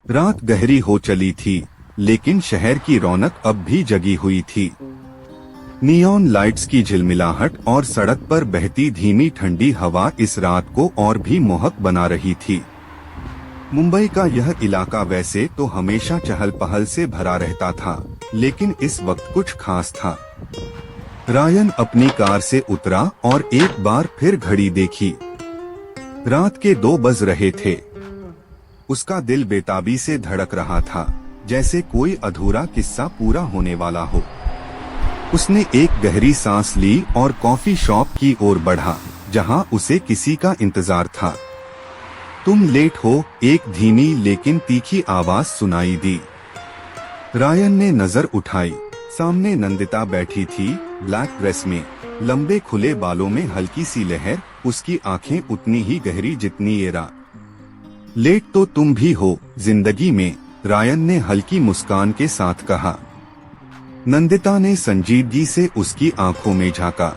रात गहरी हो चली थी, लेकिन शहर की रौनक अब भी जगी हुई थी। नियॉन लाइट्स की झिलमिलाहट और सड़क पर बहती धीमी ठंडी हवा इस रात को और भी मोहक बना रही थी। मुंबई का यह इलाका वैसे तो हमेशा चहल पहल से भरा रहता था, लेकिन इस वक्त कुछ खास था। रायन अपनी कार से उतरा और एक बार फिर घड़ी देखी। रात के 2 बज रहे थे। उसका दिल बेताबी से धड़क रहा था, जैसे कोई अधूरा किस्सा पूरा होने वाला हो। उसने एक गहरी सांस ली और कॉफी शॉप की ओर बढ़ा, जहां उसे किसी का इंतजार था। तुम लेट हो, एक धीमी लेकिन तीखी आवाज सुनाई दी। रायन ने नजर उठाई। सामने नंदिता बैठी थी, ब्लैक ड्रेस में, लंबे खुले बालों में हल्की सी लहर, उसकी आंखें उतनी ही गहरी जितनी ये रात। लेट तो तुम भी हो जिंदगी में, रायन ने हल्की मुस्कान के साथ कहा। नंदिता ने संजीदगी से उसकी आंखों में झांका।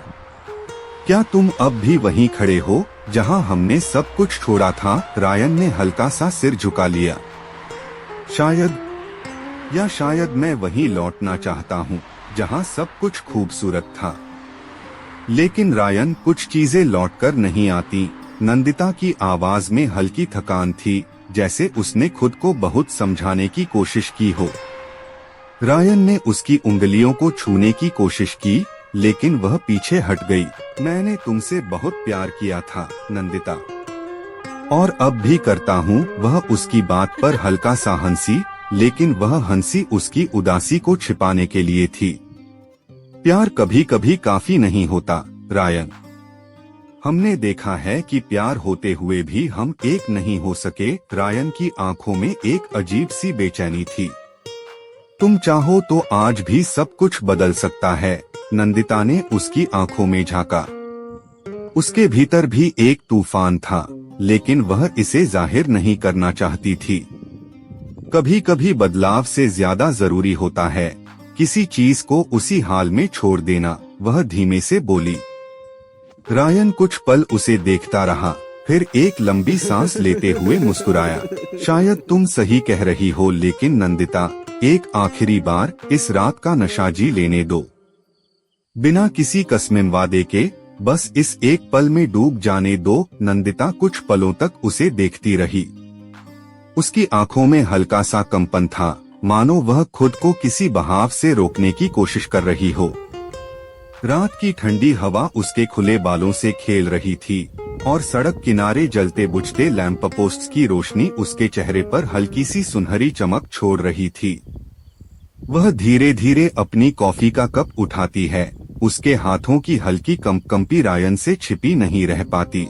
क्या तुम अब भी वहीं खड़े हो जहां हमने सब कुछ छोड़ा था? रायन ने हल्का सा सिर झुका लिया। शायद मैं वहीं लौटना चाहता हूँ जहां सब कुछ खूबसूरत था। लेकिन रायन, कुछ चीजें लौटकर नहीं आती। नंदिता की आवाज में हल्की थकान थी, जैसे उसने खुद को बहुत समझाने की कोशिश की हो। रायन ने उसकी उंगलियों को छूने की कोशिश की, लेकिन वह पीछे हट गई। मैंने तुमसे बहुत प्यार किया था नंदिता, और अब भी करता हूँ। वह उसकी बात पर हल्का सा हंसी, लेकिन वह हंसी उसकी उदासी को छिपाने के लिए थी। प्यार कभी कभी काफी नहीं होता रायन। हमने देखा है कि प्यार होते हुए भी हम एक नहीं हो सके। रायन की आंखों में एक अजीब सी बेचैनी थी। तुम चाहो तो आज भी सब कुछ बदल सकता है। नंदिता ने उसकी आंखों में झांका। उसके भीतर भी एक तूफान था, लेकिन वह इसे जाहिर नहीं करना चाहती थी। कभी कभी बदलाव से ज्यादा जरूरी होता है किसी चीज को उसी हाल में छोड़ देना, वह धीमे से बोली। रायन कुछ पल उसे देखता रहा, फिर एक लंबी सांस लेते हुए मुस्कुराया। शायद तुम सही कह रही हो, लेकिन नंदिता, एक आखिरी बार इस रात का नशा जी लेने दो। बिना किसी कसम वादे के बस इस एक पल में डूब जाने दो। नंदिता कुछ पलों तक उसे देखती रही। उसकी आंखों में हल्का सा कंपन था, मानो वह खुद को किसी बहाव से रोकने की कोशिश कर रही हो। रात की ठंडी हवा उसके खुले बालों से खेल रही थी, और सड़क किनारे जलते बुझते लैंप पोस्ट्स की रोशनी उसके चेहरे पर हल्की सी सुनहरी चमक छोड़ रही थी। वह धीरे धीरे अपनी कॉफी का कप उठाती है। उसके हाथों की हल्की कंपी रायन से छिपी नहीं रह पाती,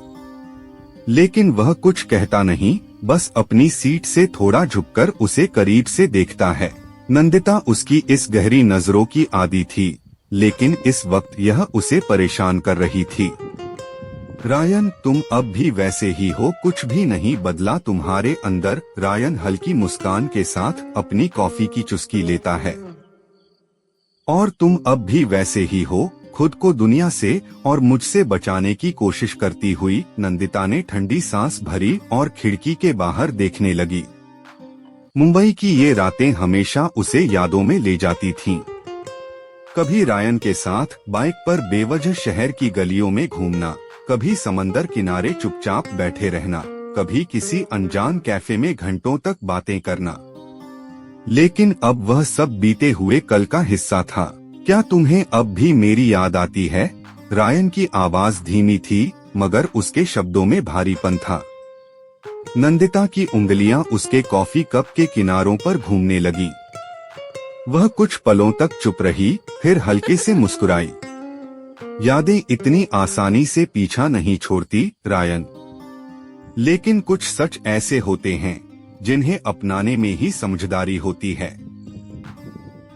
लेकिन वह कुछ कहता नहीं, बस अपनी सीट से थोड़ा झुककर उसे करीब से देखता है। नंदिता उसकी इस गहरी नजरों की आदी थी, लेकिन इस वक्त यह उसे परेशान कर रही थी। रायन, तुम अब भी वैसे ही हो, कुछ भी नहीं बदला तुम्हारे अंदर। रायन हल्की मुस्कान के साथ अपनी कॉफी की चुस्की लेता है। और तुम अब भी वैसे ही हो, खुद को दुनिया से और मुझसे बचाने की कोशिश करती हुई। नंदिता ने ठंडी सांस भरी और खिड़की के बाहर देखने लगी। मुंबई की ये रातें हमेशा उसे यादों में ले जाती थीं। कभी रायन के साथ बाइक पर बेवजह शहर की गलियों में घूमना, कभी समंदर किनारे चुपचाप बैठे रहना, कभी किसी अनजान कैफे में घंटों तक बातें करना। लेकिन अब वह सब बीते हुए कल का हिस्सा था। क्या तुम्हें अब भी मेरी याद आती है? रायन की आवाज धीमी थी, मगर उसके शब्दों में भारीपन था। नंदिता की उंगलियां उसके कॉफी कप के किनारों पर घूमने लगी। वह कुछ पलों तक चुप रही, फिर हल्के से मुस्कुराई। यादें इतनी आसानी से पीछा नहीं छोड़ती रायन, लेकिन कुछ सच ऐसे होते हैं जिन्हें अपनाने में ही समझदारी होती है।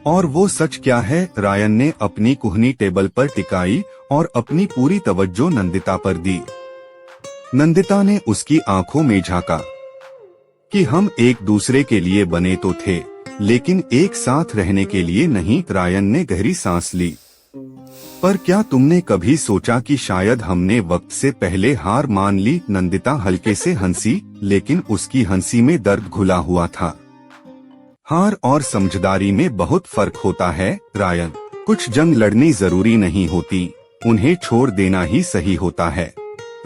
और वो सच क्या है? रायन ने अपनी कुहनी टेबल पर टिकाई और अपनी पूरी तवज्जो नंदिता पर दी। नंदिता ने उसकी आंखों में झांका। कि हम एक दूसरे के लिए बने तो थे, लेकिन एक साथ रहने के लिए नहीं। रायन ने गहरी सांस ली। पर क्या तुमने कभी सोचा कि शायद हमने वक्त से पहले हार मान ली? नंदिता हल्के से हंसी, लेकिन उसकी हंसी में दर्द घुला हुआ था। हार और समझदारी में बहुत फर्क होता है रायन। कुछ जंग लड़नी जरूरी नहीं होती, उन्हें छोड़ देना ही सही होता है।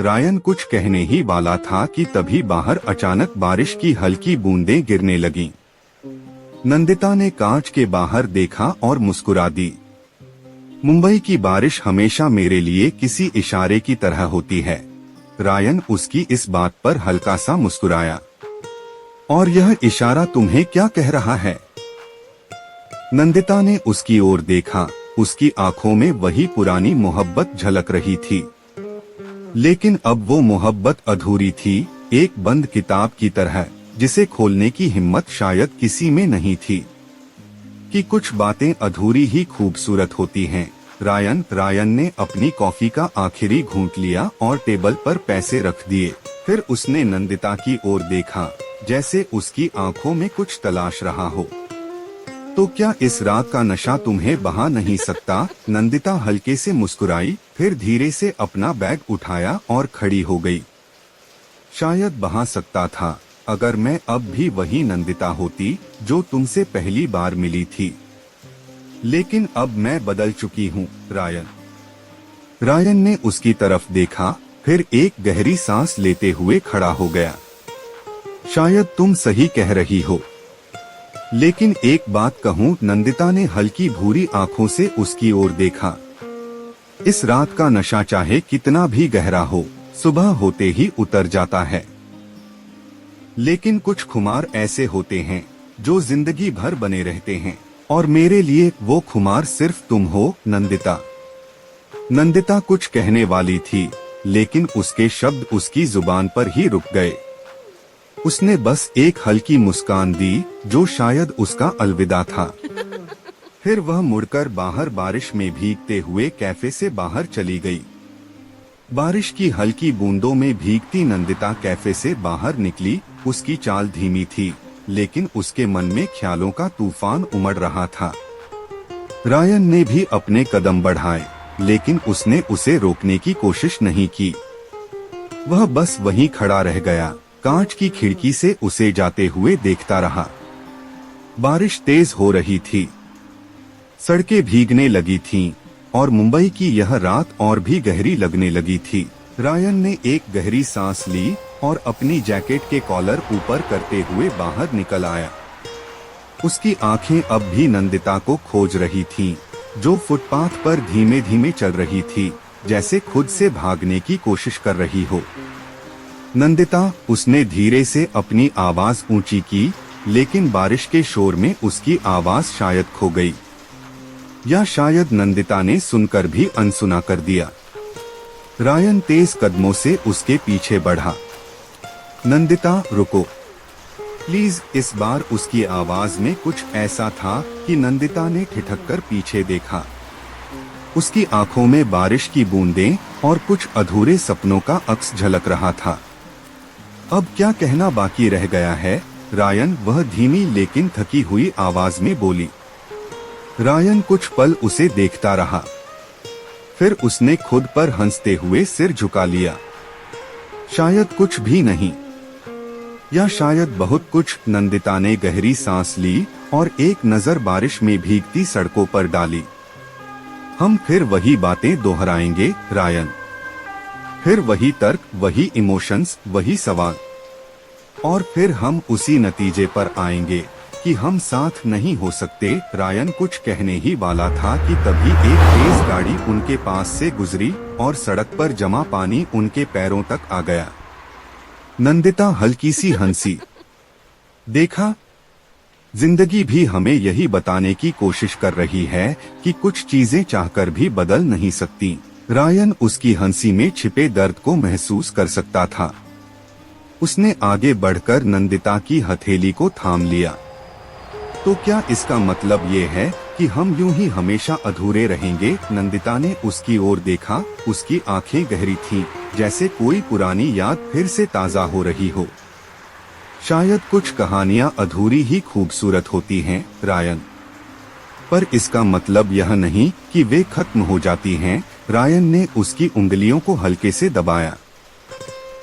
रायन कुछ कहने ही वाला था कि तभी बाहर अचानक बारिश की हल्की बूंदें गिरने लगीं। नंदिता ने कांच के बाहर देखा और मुस्कुरा दी। मुंबई की बारिश हमेशा मेरे लिए किसी इशारे की तरह होती है। रायन उसकी इस बात पर हल्का सा मुस्कुराया। और यह इशारा तुम्हें क्या कह रहा है? नंदिता ने उसकी ओर देखा। उसकी आंखों में वही पुरानी मोहब्बत झलक रही थी, लेकिन अब वो मोहब्बत अधूरी थी, एक बंद किताब की तरह जिसे खोलने की हिम्मत शायद किसी में नहीं थी। कि कुछ बातें अधूरी ही खूबसूरत होती हैं। रायन ने अपनी कॉफी का आखिरी घूंट लिया और टेबल पर पैसे रख दिए। फिर उसने नंदिता की ओर देखा, जैसे उसकी आंखों में कुछ तलाश रहा हो। तो क्या इस रात का नशा तुम्हें बहा नहीं सकता? नंदिता हल्के से मुस्कुराई, फिर धीरे से अपना बैग उठाया और खड़ी हो गई। शायद बहा सकता था, अगर मैं अब भी वही नंदिता होती जो तुमसे पहली बार मिली थी। लेकिन अब मैं बदल चुकी हूँ रायन ने उसकी तरफ देखा, फिर एक गहरी सांस लेते हुए खड़ा हो गया। शायद तुम सही कह रही हो, लेकिन एक बात कहूँ? नंदिता ने हल्की भूरी आंखों से उसकी ओर देखा। इस रात का नशा चाहे कितना भी गहरा हो, सुबह होते ही उतर जाता है। लेकिन कुछ खुमार ऐसे होते हैं जो जिंदगी भर बने रहते हैं, और मेरे लिए वो खुमार सिर्फ तुम हो नंदिता। नंदिता कुछ कहने वाली थी, लेकिन उसके शब्द उसकी जुबान पर ही रुक गए। उसने बस एक हल्की मुस्कान दी, जो शायद उसका अलविदा था। फिर वह मुड़कर बाहर बारिश में भीगते हुए कैफे से बाहर चली गई। बारिश की हल्की बूंदों में भीगती नंदिता कैफे से बाहर निकली। उसकी चाल धीमी थी, लेकिन उसके मन में ख्यालों का तूफान उमड़ रहा था। रायन ने भी अपने कदम बढ़ाए, लेकिन उसने उसे रोकने की कोशिश नहीं की। वह बस वहीं खड़ा रह गया, कांच की खिड़की से उसे जाते हुए देखता रहा। बारिश तेज हो रही थी, सड़कें भीगने लगी थीं, और मुंबई की यह रात और भी गहरी लगने लगी थी। रायन ने एक गहरी सांस ली और अपनी जैकेट के कॉलर ऊपर करते हुए बाहर निकल आया। उसकी आंखें अब भी नंदिता को खोज रही थीं, जो फुटपाथ पर धीमे धीमे चल रही थी, जैसे खुद से भागने की कोशिश कर रही हो। नंदिता, उसने धीरे से अपनी आवाज ऊंची की, लेकिन बारिश के शोर में उसकी आवाज शायद खो गई, या शायद नंदिता ने सुनकर भी अनसुना कर दिया। रायन तेज कदमों से उसके पीछे बढ़ा। नंदिता, रुको प्लीज। इस बार उसकी आवाज में कुछ ऐसा था कि नंदिता ने ठिठक पीछे देखा। उसकी आंखों में बारिश की बूंदें और कुछ अधूरे सपनों का अक्स झलक रहा था। अब क्या कहना बाकी रह गया है रायन? वह धीमी लेकिन थकी हुई आवाज में बोली। रायन कुछ पल उसे देखता रहा, फिर उसने खुद पर हंसते हुए सिर झुका लिया। शायद कुछ भी नहीं, या शायद बहुत कुछ। नंदिता ने गहरी सांस ली और एक नजर बारिश में भीगती सड़कों पर डाली। हम फिर वही बातें दोहराएंगे रायन, फिर वही तर्क, वही इमोशंस, वही सवाल, और फिर हम उसी नतीजे पर आएंगे कि हम साथ नहीं हो सकते। रायन कुछ कहने ही वाला था कि तभी एक तेज गाड़ी उनके पास से गुजरी और सड़क पर जमा पानी उनके पैरों तक आ गया। नंदिता हल्की सी हंसी। देखा, जिंदगी भी हमें यही बताने की कोशिश कर रही है कि कुछ चीजें चाहकर भी बदल नहीं सकती। रायन उसकी हंसी में छिपे दर्द को महसूस कर सकता था। उसने आगे बढ़कर नंदिता की हथेली को थाम लिया। तो क्या इसका मतलब ये है कि हम यूं ही हमेशा अधूरे रहेंगे? नंदिता ने उसकी ओर देखा। उसकी आंखें गहरी थीं, जैसे कोई पुरानी याद फिर से ताजा हो रही हो। शायद कुछ कहानियां अधूरी ही खूबसूरत होती हैं रायन, पर इसका मतलब यह नहीं कि वे खत्म हो जाती हैं। रायन ने उसकी उंगलियों को हल्के से दबाया।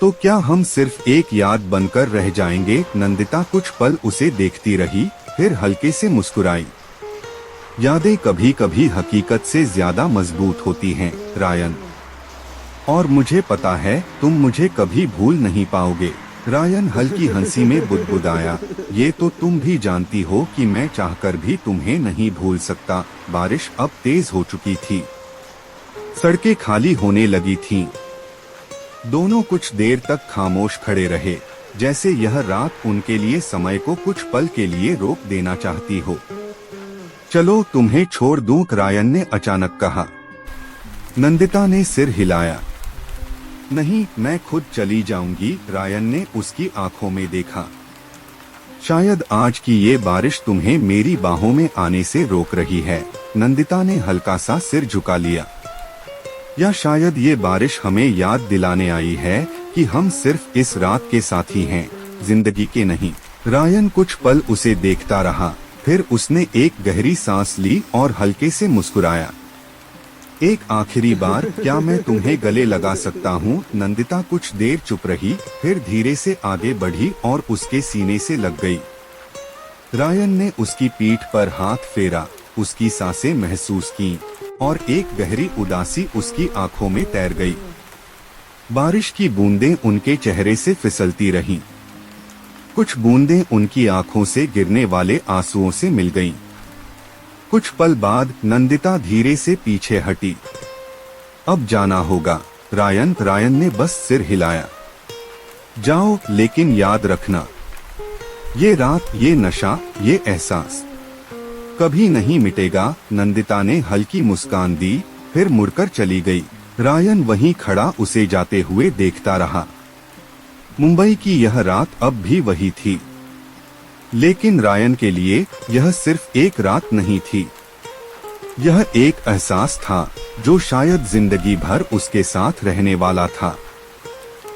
तो क्या हम सिर्फ एक याद बनकर रह जाएंगे? नंदिता कुछ पल उसे देखती रही, फिर हल्के से मुस्कुराई। यादें कभी कभी हकीकत से ज्यादा मजबूत होती हैं, रायन। और मुझे पता है तुम मुझे कभी भूल नहीं पाओगे। रायन हल्की हंसी में बुदबुदाया, ये तो तुम भी जानती हो कि मैं चाहकर भी तुम्हें नहीं भूल सकता। बारिश अब तेज हो चुकी थी, सड़कें खाली होने लगी थीं। दोनों कुछ देर तक खामोश खड़े रहे, जैसे यह रात उनके लिए समय को कुछ पल के लिए रोक देना चाहती हो। चलो तुम्हें छोड़ दूं, रायन ने अचानक कहा। नंदिता ने सिर हिलाया। नहीं, मैं खुद चली जाऊंगी, रायन ने उसकी आंखों में देखा। शायद आज की ये बारिश तुम्हें मेरी बाहों में आने से रोक रही है। नंदिता ने हल्का सा सिर झुका लिया। या शायद ये बारिश हमें याद दिलाने आई है कि हम सिर्फ इस रात के साथी हैं, जिंदगी के नहीं। रायन कुछ पल उसे देखता रहा, फिर उसने एक गहरी सांस ली और हल्के से मुस्कुराया। एक आखिरी बार, क्या मैं तुम्हें गले लगा सकता हूँ? नंदिता कुछ देर चुप रही, फिर धीरे से आगे बढ़ी और उसके सीने से लग गई। रायन ने उसकी पीठ पर हाथ फेरा, उसकी सांसें महसूस की और एक गहरी उदासी उसकी आंखों में तैर गई। बारिश की बूंदें उनके चेहरे से फिसलती रहीं। कुछ बूंदें उनकी आंखों से गिरने वाले आंसुओं से मिल गईं। कुछ पल बाद नंदिता धीरे से पीछे हटी। अब जाना होगा, रायन ने बस सिर हिलाया। जाओ, लेकिन याद रखना, ये रात, ये नशा, ये एहसास कभी नहीं मिटेगा। नंदिता ने हल्की मुस्कान दी, फिर मुड़कर चली गई। रायन वहीं खड़ा उसे जाते हुए देखता रहा। मुंबई की यह रात अब भी वही थी, लेकिन रायन के लिए यह सिर्फ एक रात नहीं थी। यह एक एहसास था जो शायद जिंदगी भर उसके साथ रहने वाला था।